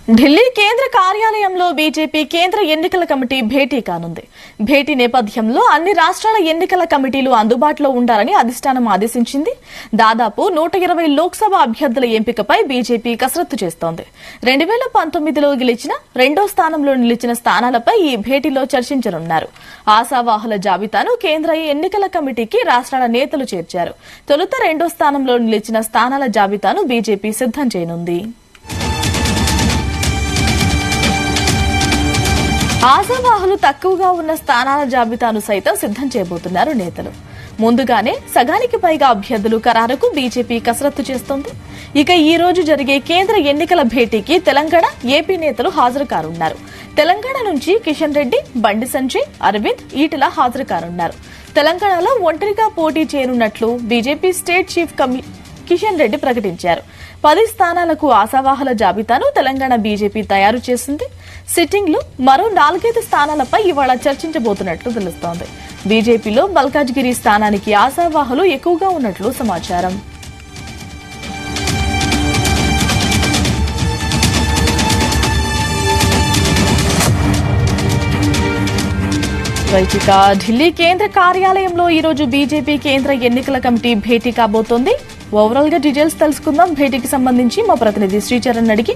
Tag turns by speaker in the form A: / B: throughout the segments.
A: ఢిల్లీ కేంద్ర కార్యాలయంలో బీజేపీ కేంద్ర ఎన్నికల కమిటీ భేటీ కానుంది. భేటీ నేపథ్యంలో అన్ని రాష్ట్రాల ఎన్నికల కమిటీలు అందుబాటులో ఉండాలని అధిష్టానం ఆదేశించింది. దాదాపు 120 లోక్సభ అభ్యర్థుల ఎంపికపై బీజేపీ కసరత్తు చేస్తోంది. 2019లో గెలిచిన రెండో స్థానంలో నిలిచిన స్థానాలపై ఈ భేటీలో చర్చించనున్నారు. ఆశావాహుల జాబితాను కేంద్ర ఎన్నికల కమిటీకి రాష్ట్రాల నేతలు చేర్చారు. తొలుత రెండో స్థానంలో నిలిచిన స్థానాల జాబితాను బీజేపీ సిద్దం చేయనుంది. ఆశావాహులు తక్కువగా ఉన్న స్థానాల జాబితాను సైతం సిద్దం చేయబోతున్నారు నేతలు. ముందుగానే సగానికి పైగా అభ్యర్థులు ఖరారుకు బీజేపీ కసరత్తు చేస్తోంది. ఇక ఈ రోజు జరిగే కేంద్ర ఎన్నికల భేటీకి తెలంగాణ, ఏపీ నేతలు హాజరు కానున్నారు. తెలంగాణ నుంచి కిషన్ రెడ్డి, బండి సంజయ్, అరవింద్, ఈటెల హాజరు కానున్నారు. తెలంగాణలో ఒంటరిగా పోటీ చేయనున్నట్లు BJP state chief Kishan Reddy ప్రకటించారు. 10 స్థానాలకు ఆశావాహుల జాబితాను తెలంగాణ బీజేపీ తయారు చేసింది. సిట్టింగ్లు మరో 4-5 స్థానాలపై ఇవాళ చర్చించబోతున్నట్లు తెలుస్తోంది. బీజేపీలో మల్కాజ్గిరి స్థానానికి ఆశావాహులు ఎక్కువగా ఉన్నట్లు సమాచారం. ఢిల్లీ కేంద్ర కార్యాలయంలో ఈ రోజు బీజేపీ కేంద్ర ఎన్నికల కమిటీ భేటీ కాబోతోంది. ఓవరాల్ గా డీటెయిల్స్ తెలుసుకుందాం. భేటీకి సంబంధించి మా ప్రతినిధి శ్రీచరణ్ అడిగి.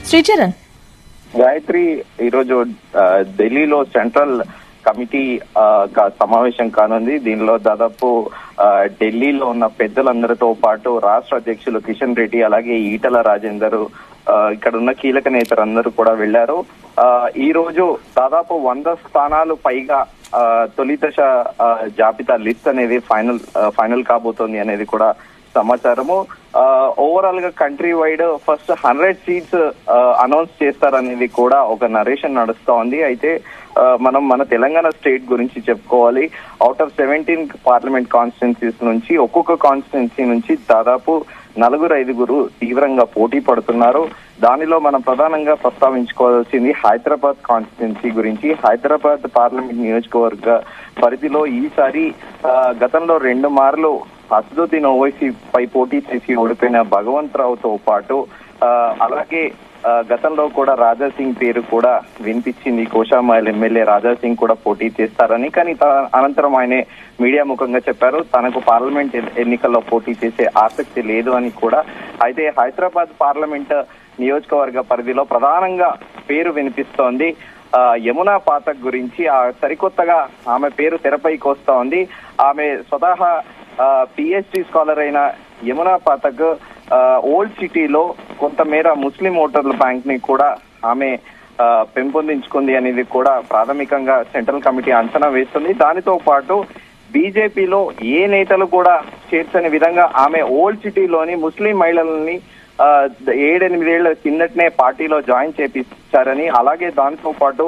A: శ్రీచరణ్,
B: గాయత్రి, ఈరోజు ఢిల్లీలో సెంట్రల్ కమిటీ సమావేశం కానుంది. దీనిలో దాదాపు ఢిల్లీలో ఉన్న పెద్దలందరితో పాటు రాష్ట్ర అధ్యక్షులు కిషన్ రెడ్డి, అలాగే ఈటల రాజేందర్, ఇక్కడ ఉన్న కీలక నేతలందరూ కూడా వెళ్లారు. ఈ రోజు దాదాపు 100 స్థానాలు పైగా తొలి దశ జాబితా లిస్ట్ అనేది ఫైనల్ కాబోతోంది అనేది కూడా సమాచారము. ఓవరాల్ గా country wide first 100 seats announce చేస్తారనేది కూడా ఒక నరేషన్ నడుస్తా ఉంది. అయితే మనం మన తెలంగాణ స్టేట్ గురించి చెప్పుకోవాలి. అవుట్ ఆఫ్ 17 పార్లమెంట్ కాన్స్టిట్యున్సీస్ నుంచి ఒక్కొక్క కాన్స్టిట్యున్సీ నుంచి దాదాపు 4-5 తీవ్రంగా పోటీ పడుతున్నారు. దానిలో మనం ప్రధానంగా ప్రస్తావించుకోవాల్సింది హైదరాబాద్ కాన్స్టిట్యున్సీ గురించి. హైదరాబాద్ పార్లమెంట్ నియోజకవర్గ పరిధిలో ఈసారి గతంలో 2 మార్లు అసదుద్దీన్ ఓవైసీ పై పోటీ చేసి ఓడిపోయిన భగవంత్ రావుతో పాటు అలాగే గతంలో కూడా రాజాసింగ్ పేరు కూడా వినిపించింది. కోశామైల్ ఎమ్మెల్యే రాజాసింగ్ కూడా పోటీ చేస్తారని. కానీ అనంతరం ఆయనే మీడియా ముఖంగా చెప్పారు తనకు పార్లమెంట్ ఎన్నికల్లో పోటీ చేసే ఆసక్తి లేదు అని కూడా. అయితే హైదరాబాద్ పార్లమెంట్ నియోజకవర్గ పరిధిలో ప్రధానంగా పేరు వినిపిస్తోంది యమునా పాఠక్ గురించి. సరికొత్తగా ఆమె పేరు తెరపైకి వస్తా ఉంది. ఆమె స్వతహా PhD స్కాలర్ అయిన యమునా పాఠక్ ఓల్డ్ సిటీలో కొంతమేర ముస్లిం ఓటర్ల బ్యాంక్ ని కూడా ఆమె పెంపొందించుకుంది అనేది కూడా ప్రాథమికంగా సెంట్రల్ కమిటీ అంచనా వేస్తుంది. దానితో పాటు బీజేపీలో ఏ నేతలు కూడా చేర్చని విధంగా ఆమె ఓల్డ్ సిటీలోని ముస్లిం మహిళలని 7-8 ఏళ్ల కిందటనే పార్టీలో జాయిన్ చేపించారని, అలాగే దానితో పాటు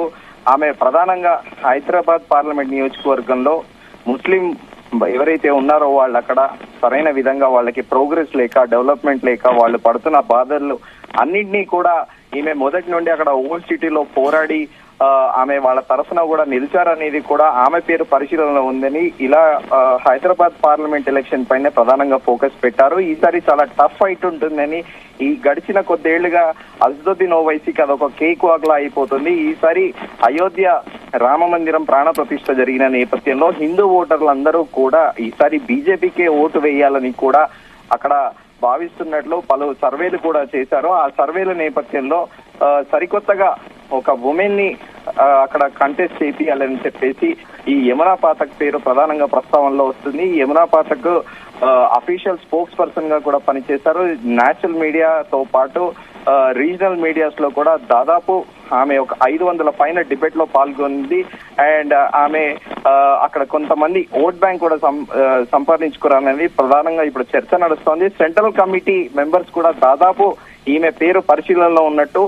B: ఆమె ప్రధానంగా హైదరాబాద్ పార్లమెంట్ నియోజకవర్గంలో ముస్లిం ఎవరైతే ఉన్నారో వాళ్ళు అక్కడ సరైన విధంగా వాళ్ళకి ప్రోగ్రెస్ లేక, డెవలప్మెంట్ లేక వాళ్ళు పడుతున్న బాధలు అన్నింటినీ కూడా ఈమె మొదటి నుండి అక్కడ ఓల్డ్ సిటీలో పోరాడి ఆమె వాళ్ళ తరఫున కూడా నిలిచారనేది కూడా ఆమె పేరు పరిశీలనలో ఉందని ఇలా హైదరాబాద్ పార్లమెంట్ ఎలక్షన్ పైన ప్రధానంగా ఫోకస్ పెట్టారు. ఈసారి చాలా టఫ్ ఫైట్ ఉంటుందని. ఈ గడిచిన కొద్దేళ్లుగా అసదుద్దీన్ ఓవైసీకి అదొక కేక్ వాగ్లా అయిపోతుంది. ఈసారి అయోధ్య రామ మందిరం ప్రాణ ప్రతిష్ఠ జరిగిన నేపథ్యంలో హిందూ ఓటర్లందరూ కూడా ఈసారి బీజేపీకే ఓటు వేయాలని కూడా అక్కడ భావిస్తున్నట్లు పలు సర్వేలు కూడా చేశారు. ఆ సర్వేల నేపథ్యంలో సరికొత్తగా ఒక ఉమెన్ ని అక్కడ కంటెస్ట్ చేయాలని చెప్పేసి ఈ యమునా పాఠక్ పేరు ప్రధానంగా ప్రస్తావనలో వస్తుంది. Yamuna Pathak official spokes person గా కూడా పనిచేశారు. నేషనల్ మీడియాతో పాటు రీజనల్ మీడియాస్ లో కూడా దాదాపు ఆమె ఒక 500 పైన డిబేట్ లో పాల్గొంది. అండ్ ఆమె అక్కడ కొంతమంది ఓట్ బ్యాంక్ కూడా సంపాదించుకున్నారనేది ప్రధానంగా ఇప్పుడు చర్చ నడుస్తోంది. సెంట్రల్ కమిటీ మెంబర్స్ కూడా దాదాపు ఈమె పేరు పరిశీలనలో ఉన్నట్టు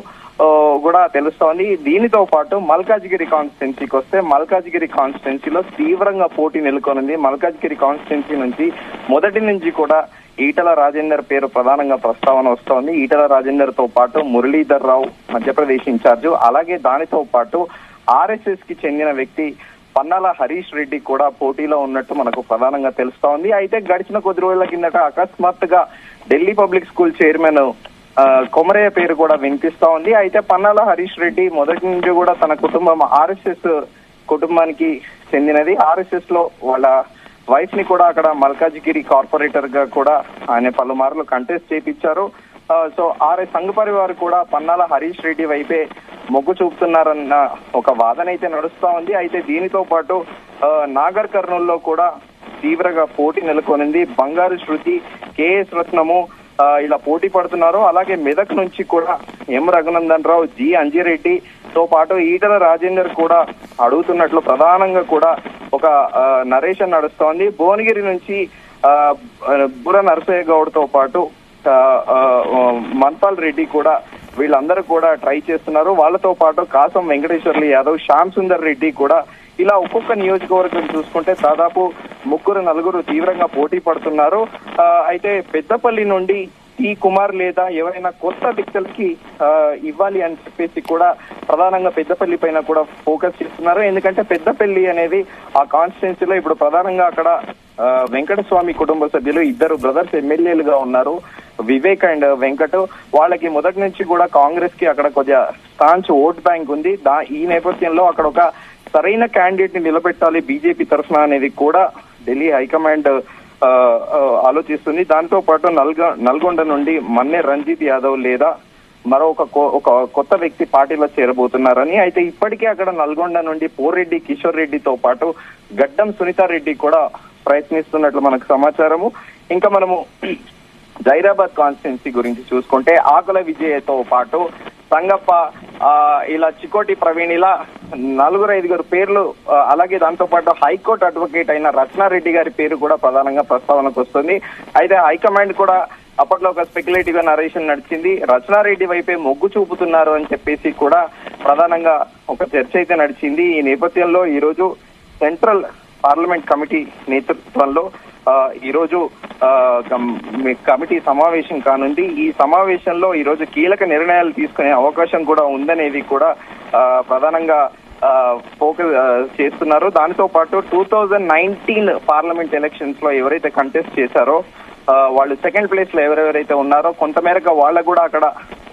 B: కూడా తెలుస్తోంది. దీనితో పాటు మల్కాజ్గిరి కాన్స్టిట్యున్సీకి వస్తే మల్కాజ్గిరి కాన్స్టిట్యున్సీలో తీవ్రంగా పోటీ నెలకొనింది. మల్కాజ్గిరి కాన్స్టిట్యున్సీ నుంచి మొదటి నుంచి కూడా ఈటల రాజేందర్ పేరు ప్రధానంగా ప్రస్తావన వస్తోంది. ఈటల రాజేందర్ తో పాటు మురళీధర్ రావు మధ్యప్రదేశ్ ఇన్ఛార్జ్, అలాగే దానితో పాటు RSS కి చెందిన వ్యక్తి పన్నాల హరీష్ రెడ్డి కూడా పోటీలో ఉన్నట్టు మనకు ప్రధానంగా తెలుస్తా ఉంది. అయితే గడిచిన కొద్ది రోజుల కిందట అకస్మాత్తుగా Delhi public school chairman Komaraiah పేరు కూడా వినిపిస్తా ఉంది. అయితే పన్నాల హరీష్ రెడ్డి మొదటి నుంచి కూడా తన కుటుంబం ఆర్ఎస్ఎస్ కుటుంబానికి చెందినది. ఆర్ఎస్ఎస్ లో వాళ్ళ వైఫ్ ని కూడా అక్కడ మల్కాజిగిరి కార్పొరేటర్ గా కూడా ఆయన పలుమార్లు కంటెస్ట్ చేయించారు. సో సంఘ పరివార్ కూడా పన్నాల హరీష్ రెడ్డి వైపే మొగ్గు చూపుతున్నారన్న ఒక వాదన అయితే నడుస్తా ఉంది. అయితే దీనితో పాటు నాగర్ కర్నూల్లో కూడా తీవ్రంగా పోటీ నెలకొనింది. బంగారు శృతి, కేఎస్ రత్నము ఇలా పోటీ పడుతున్నారు. అలాగే మెదక్ నుంచి కూడా ఎం రఘునందన్ రావు, జి అంజిరెడ్డితో పాటు ఈటల రాజేందర్ కూడా అడుగుతున్నట్లు ప్రధానంగా కూడా ఒక నరేషన్ నడుస్తోంది. భువనగిరి నుంచి బుర్ర నరసయ్య గౌడ్ తో పాటు మన్పాల్ రెడ్డి కూడా వీళ్ళందరూ కూడా ట్రై చేస్తున్నారు. వాళ్ళతో పాటు కాసం వెంకటేశ్వర్లు యాదవ్, శ్యామ్ సుందర్ రెడ్డి కూడా ఇలా ఒక్కొక్క నియోజకవర్గం చూసుకుంటే దాదాపు 3-4 తీవ్రంగా పోటీ పడుతున్నారు. అయితే పెద్దపల్లి నుండి టి కుమార్ లేదా ఎవరైనా కొత్త వ్యక్తులకి ఇవ్వాలి అని చెప్పేసి కూడా ప్రధానంగా పెద్దపల్లి పైన కూడా ఫోకస్ చేస్తున్నారు. ఎందుకంటే పెద్దపల్లి అనేది ఆ కాన్స్టిట్యున్సీలో ఇప్పుడు ప్రధానంగా అక్కడ వెంకటస్వామి కుటుంబ సభ్యులు 2 బ్రదర్స్ ఎమ్మెల్యేలుగా ఉన్నారు, వివేక్ అండ్ వెంకట్. వాళ్ళకి మొదటి నుంచి కూడా కాంగ్రెస్ కి అక్కడ కొద్దిగా స్థాంచ్ ఓట్ బ్యాంక్ ఉంది. ఈ నేపథ్యంలో అక్కడ ఒక సరైన క్యాండిడేట్ ని నిలబెట్టాలి బీజేపీ తరఫున అనేది కూడా ఢిల్లీ హైకమాండ్ ఆలోచిస్తుంది. దాంతో పాటు నల్గొండ నుండి మన్నే రంజిత్ యాదవ్ లేదా మరో ఒక కొత్త వ్యక్తి పార్టీలో చేరబోతున్నారని. అయితే ఇప్పటికే అక్కడ నల్గొండ నుండి పోరెడ్డి కిషోర్ రెడ్డితో పాటు గడ్డం సునీతారెడ్డి కూడా ప్రయత్నిస్తున్నట్లు మనకు సమాచారము. ఇంకా మనము జైరాబాద్ కాన్స్టిట్యున్సీ గురించి చూసుకుంటే ఆకుల విజయతో పాటు సంగప్ప, ఇలా చికోటి ప్రవీణ్, ఇలా 4-5 పేర్లు, అలాగే దాంతో పాటు హైకోర్టు అడ్వకేట్ అయిన రచనారెడ్డి గారి పేరు కూడా ప్రధానంగా ప్రస్తావనకు వస్తుంది. అయితే హైకమాండ్ కూడా అప్పట్లో ఒక స్పెక్యులేటివ్ గా నరేషన్ నడిచింది. రచనారెడ్డి వైపే మొగ్గు చూపుతున్నారు అని చెప్పేసి కూడా ప్రధానంగా ఒక చర్చ అయితే నడిచింది. ఈ నేపథ్యంలో ఈ రోజు సెంట్రల్ పార్లమెంట్ కమిటీ నేతృత్వంలో ఈ రోజు కమిటీ సమావేశం కానుంది. ఈ సమావేశంలో ఈ రోజు కీలక నిర్ణయాలు తీసుకునే అవకాశం కూడా ఉందనేది కూడా ప్రధానంగా ఫోకస్ చేస్తున్నారు. దానితో పాటు 2019 పార్లమెంట్ ఎలక్షన్స్ లో ఎవరైతే కంటెస్ట్ చేశారో వాళ్ళు సెకండ్ ప్లేస్ లో ఎవరెవరైతే ఉన్నారో కొంతమేరకు వాళ్ళకు కూడా అక్కడ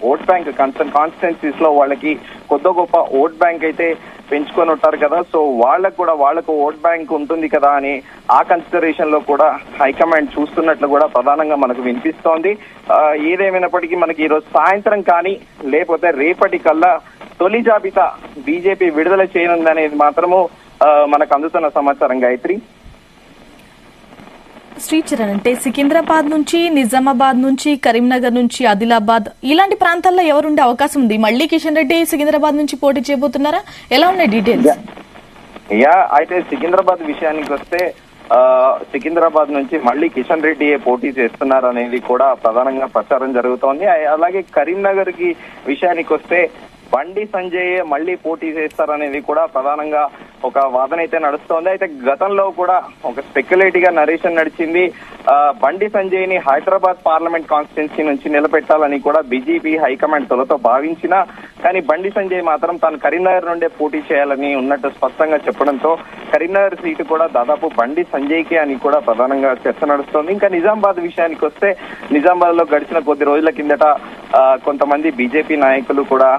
B: ఓట్ బ్యాంక్ కాన్స్టిట్యున్సీస్ లో వాళ్ళకి కొద్ది గొప్ప ఓట్ బ్యాంక్ అయితే పెంచుకొని ఉంటారు కదా. సో వాళ్ళకు ఓట్ బ్యాంక్ ఉంటుంది కదా అని ఆ కన్సిడరేషన్ లో కూడా హైకమాండ్ చూస్తున్నట్లు కూడా ప్రధానంగా మనకు వినిపిస్తోంది. ఏదేమైనప్పటికీ మనకి ఈరోజు సాయంత్రం కానీ లేకపోతే రేపటి కల్లా తొలి జాబితా బీజేపీ విడుదల చేయనుందనేది మాత్రము మనకు అందుతున్న సమాచారం. గాయత్రి,
A: శ్రీచరణ్, అంటే సికింద్రాబాద్ నుంచి, నిజామాబాద్ నుంచి, కరీంనగర్ నుంచి, ఆదిలాబాద్ ఇలాంటి ప్రాంతాల్లో ఎవరుండే అవకాశం ఉంది? మళ్ళీ కిషన్ రెడ్డి సికింద్రాబాద్ నుంచి పోటీ చేయబోతున్నారా? ఎలా ఉన్నాయి డీటెయిల్స్?
B: అయితే సికింద్రాబాద్ విషయానికి వస్తే సికింద్రాబాద్ నుంచి మళ్ళీ కిషన్ రెడ్డి పోటీ చేస్తున్నారు అనేది కూడా ప్రధానంగా ప్రచారం జరుగుతోంది. అలాగే కరీంనగర్ కి విషయానికి వస్తే బండి సంజయ్ మళ్ళీ పోటీ చేస్తారనేది కూడా ప్రధానంగా ఒక వాదన అయితే నడుస్తోంది. అయితే గతంలో కూడా ఒక స్పెక్యులేటివ్ గా నరేషన్ నడిచింది. బండి సంజయ్ ని హైదరాబాద్ పార్లమెంట్ కాన్స్టిట్యున్సీ నుంచి నిలబెట్టాలని కూడా బీజేపీ హైకమాండ్ తొలతో భావించినా కానీ బండి సంజయ్ మాత్రం తాను కరీంనగర్ నుండే పోటీ చేయాలని ఉన్నట్టు స్పష్టంగా చెప్పడంతో కరీంనగర్ సీటు కూడా దాదాపు బండి సంజయ్ కే అని కూడా ప్రధానంగా చర్చ నడుస్తోంది. ఇంకా నిజామాబాద్ విషయానికి వస్తే నిజామాబాద్ లో గడిచిన కొద్ది రోజుల కిందట కొంతమంది బీజేపీ నాయకులు కూడా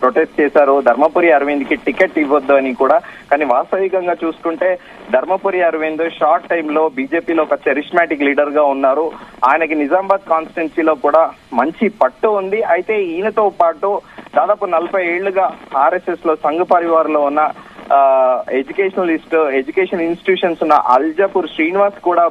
B: ప్రొటెస్ట్ చేశారు. ధర్మపురి అరవింద్ కి టికెట్ ఇవ్వద్దు అని కూడా. కానీ వాస్తవికంగా చూసుకుంటే ధర్మపురి అరవింద్ షార్ట్ టైమ్ లో బీజేపీలో ఒక చరిష్మాటిక్ లీడర్ గా ఉన్నారు. ఆయనకి నిజామాబాద్ కాన్స్టిట్యున్సీలో కూడా మంచి పట్టు ఉంది. అయితే ఈయనతో పాటు దాదాపు 40 ఏళ్లుగా ఆర్ఎస్ఎస్ లో సంఘ పరివార్ లో ఉన్న ఎడ్యుకేషన్ ఇన్స్టిట్యూషన్స్ ఉన్న అల్జాపూర్ శ్రీనివాస్ కూడా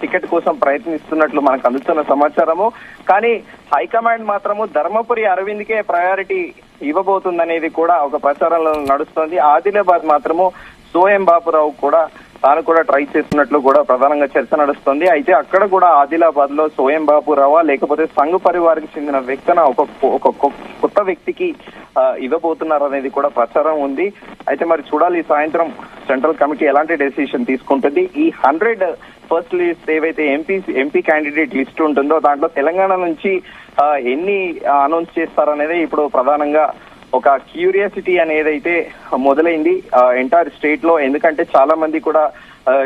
B: టికెట్ కోసం ప్రయత్నిస్తున్నట్లు మనకు అందుతున్న సమాచారము. కానీ హైకమాండ్ మాత్రము ధర్మపురి అరవింద్ కే ప్రయారిటీ ఇవ్వబోతుందనేది కూడా ఒక ప్రచారంలో నడుస్తోంది. ఆదిలాబాద్ మాత్రము సోయం బాపురావు కూడా తాను కూడా ట్రై చేస్తున్నట్లు కూడా ప్రధానంగా చర్చ నడుస్తుంది. అయితే అక్కడ కూడా ఆదిలాబాద్ లో సోయం బాపురావా లేకపోతే సంఘ పరివార్కి చెందిన వ్యక్తిన ఒక కొత్త వ్యక్తికి ఇవ్వబోతున్నారు అనేది కూడా ప్రచారం ఉంది. అయితే మరి చూడాలి ఈ సాయంత్రం సెంట్రల్ కమిటీ ఎలాంటి డెసిషన్ తీసుకుంటుంది. ఈ 100 ఫస్ట్ లిస్ట్ ఏవైతే ఎంపీ క్యాండిడేట్ లిస్ట్ ఉంటుందో దాంట్లో తెలంగాణ నుంచి ఎన్ని అనౌన్స్ చేస్తారనేది ఇప్పుడు ప్రధానంగా ఒక క్యూరియాసిటీ అనేది అయితే మొదలైంది ఎంటైర్ స్టేట్ లో. ఎందుకంటే చాలా మంది కూడా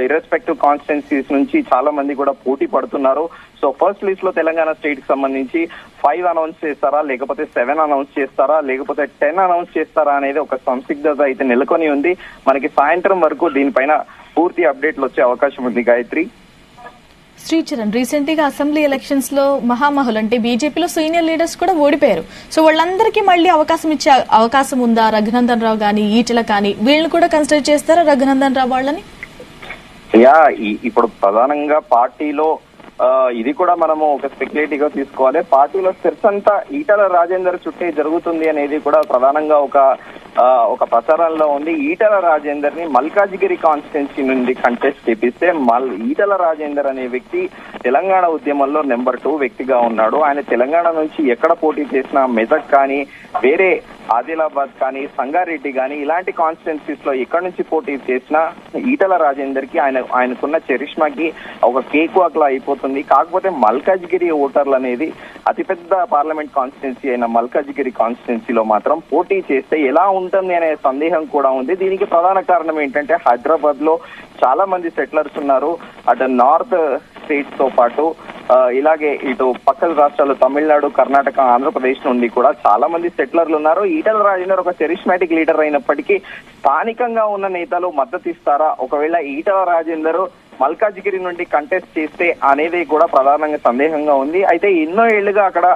B: ఇర్రెస్పెక్టివ్ కాన్స్టిట్యున్సీస్ నుంచి చాలా మంది కూడా పోటీ పడుతున్నారు. సో ఫస్ట్ లిస్ట్ లో తెలంగాణ స్టేట్ కి సంబంధించి 5 అనౌన్స్ చేస్తారా, లేకపోతే 7 అనౌన్స్ చేస్తారా, లేకపోతే 10 అనౌన్స్ చేస్తారా అనేది ఒక సంసిగ్ధత అయితే నెలకొని ఉంది. మనకి సాయంత్రం వరకు దీనిపైన పూర్తి అప్డేట్లు వచ్చే అవకాశం ఉంది. గాయత్రి,
A: శ్రీచరణ్, రీసెంట్ గా అసెంబ్లీ ఎలక్షన్స్ లో మహామహులు అంటే బీజేపీలో సీనియర్ లీడర్స్ కూడా ఓడిపోయారు. సో వాళ్ళందరికీ మళ్ళీ అవకాశం ఇచ్చే అవకాశం ఉందా? రఘునందన్ రావు గానీ, ఈటెల కానీ వీళ్ళని కూడా కన్సిడర్ చేస్తారా రఘునందన్ రావు వాళ్ళని?
B: ఇప్పుడు ప్రధానంగా పార్టీలో ఇది కూడా మనము ఒక స్పెక్యులేటివ్ గా తీసుకోవాలి. పార్టీలో సెర్చ్ అంతా ఈటల రాజేందర్ చుట్టే జరుగుతుంది అనేది కూడా ప్రధానంగా ఒక ప్రచారంలో ఉంది. ఈటల రాజేందర్ ని మల్కాజిగిరి కాన్స్టిట్యున్సీ నుండి కంటెస్ట్ చేపిస్తే ఈటల రాజేందర్ అనే వ్యక్తి తెలంగాణ ఉద్యమంలో నెంబర్ 2 వ్యక్తిగా ఉన్నాడు. ఆయన తెలంగాణ నుంచి ఎక్కడ పోటీ చేసినా, మెదక్ కానీ, వేరే ఆదిలాబాద్ కానీ, సంగారెడ్డి కానీ ఇలాంటి కాన్స్టిట్యున్సీస్ లో ఎక్కడి నుంచి పోటీ చేసినా ఈటల రాజేందర్ కి ఆయనకున్న చరిష్మాకి ఒక కేక్ వాక్ లా అయిపోతుంది. కాకపోతే మల్కాజ్గిరి ఓటర్లు అనేది అతిపెద్ద పార్లమెంట్ కాన్స్టిట్యున్సీ అయిన మల్కాజ్గిరి కాన్స్టిట్యున్సీలో మాత్రం పోటీ చేస్తే ఎలా ఉంటుంది అనే సందేహం కూడా ఉంది. దీనికి ప్రధాన కారణం ఏంటంటే హైదరాబాద్ లో చాలా మంది సెటిలర్స్ ఉన్నారు. అటు నార్త్ స్టేట్స్ తో పాటు ఇలాగే ఇటు పక్కల రాష్ట్రాలు తమిళనాడు, కర్ణాటక, ఆంధ్రప్రదేశ్ నుండి కూడా చాలా మంది సెటిలర్లు ఉన్నారు. ఈటల రాజేందర్ ఒక చరిష్మాటిక్ లీడర్ అయినప్పటికీ స్థానికంగా ఉన్న నేతలు మద్దతు ఇస్తారా, ఒకవేళ ఈటల రాజేందర్ మల్కాజ్గిరి నుండి కంటెస్ట్ చేస్తే అనేది కూడా ప్రధానంగా సందేహంగా ఉంది. అయితే ఎన్నో ఏళ్లుగా అక్కడ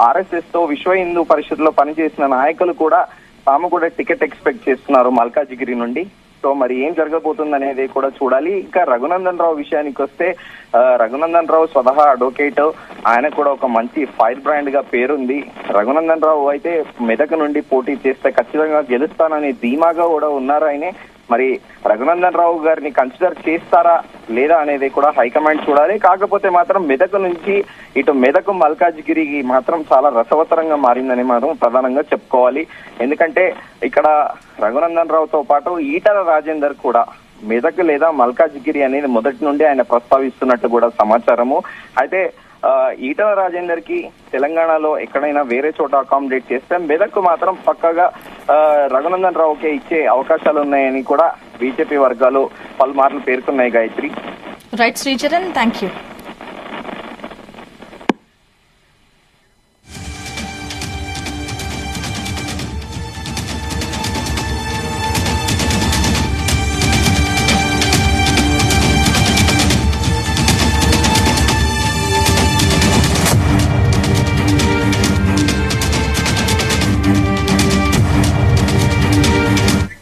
B: ఆర్ఎస్ఎస్ తో విశ్వ హిందూ పరిషత్ లో పనిచేసిన నాయకులు కూడా తాము కూడా టికెట్ ఎక్స్పెక్ట్ చేస్తున్నారు మల్కాజ్గిరి నుండి. సో మరి ఏం జరగబోతుంది అనేది కూడా చూడాలి. ఇంకా రఘునందన్ రావు విషయానికి వస్తే రఘునందన్ రావు స్వతహా అడ్వకేట్, ఆయన కూడా ఒక మంచి ఫైర్ బ్రాండ్ గా పేరుంది. రఘునందన్ రావు అయితే మెదక్ నుండి పోటీ చేస్తే ఖచ్చితంగా గెలుస్తానని ధీమాగా కూడా ఉన్నారు ఆయనే. మరి రఘునందన్ రావు గారిని కన్సిడర్ చేస్తారా లేదా అనేది కూడా హైకమాండ్ చూడాలి. కాకపోతే మాత్రం మెదక్ నుంచి ఇటు మెదక్ మల్కాజ్గిరికి మాత్రం చాలా రసవత్తరంగా మారిందని మాత్రం ప్రధానంగా చెప్పుకోవాలి. ఎందుకంటే ఇక్కడ రఘునందన్ రావుతో పాటు ఈటల రాజేందర్ కూడా మెదక్ లేదా మల్కాజ్గిరి అనేది మొదటి నుండి ఆయన ప్రస్తావిస్తున్నట్టు కూడా సమాచారము. అయితే ఈటల రాజేందర్ కి తెలంగాణలో ఎక్కడైనా వేరే చోట అకామిడేట్ చేస్తే మెదక్ మాత్రం పక్కగా రఘునందన్ రావుకే ఇచ్చే అవకాశాలు ఉన్నాయని కూడా బీజేపీ వర్గాలు పలుమార్లు పేర్కొన్నాయి. Gayatri,
A: right Sricharan, thank you.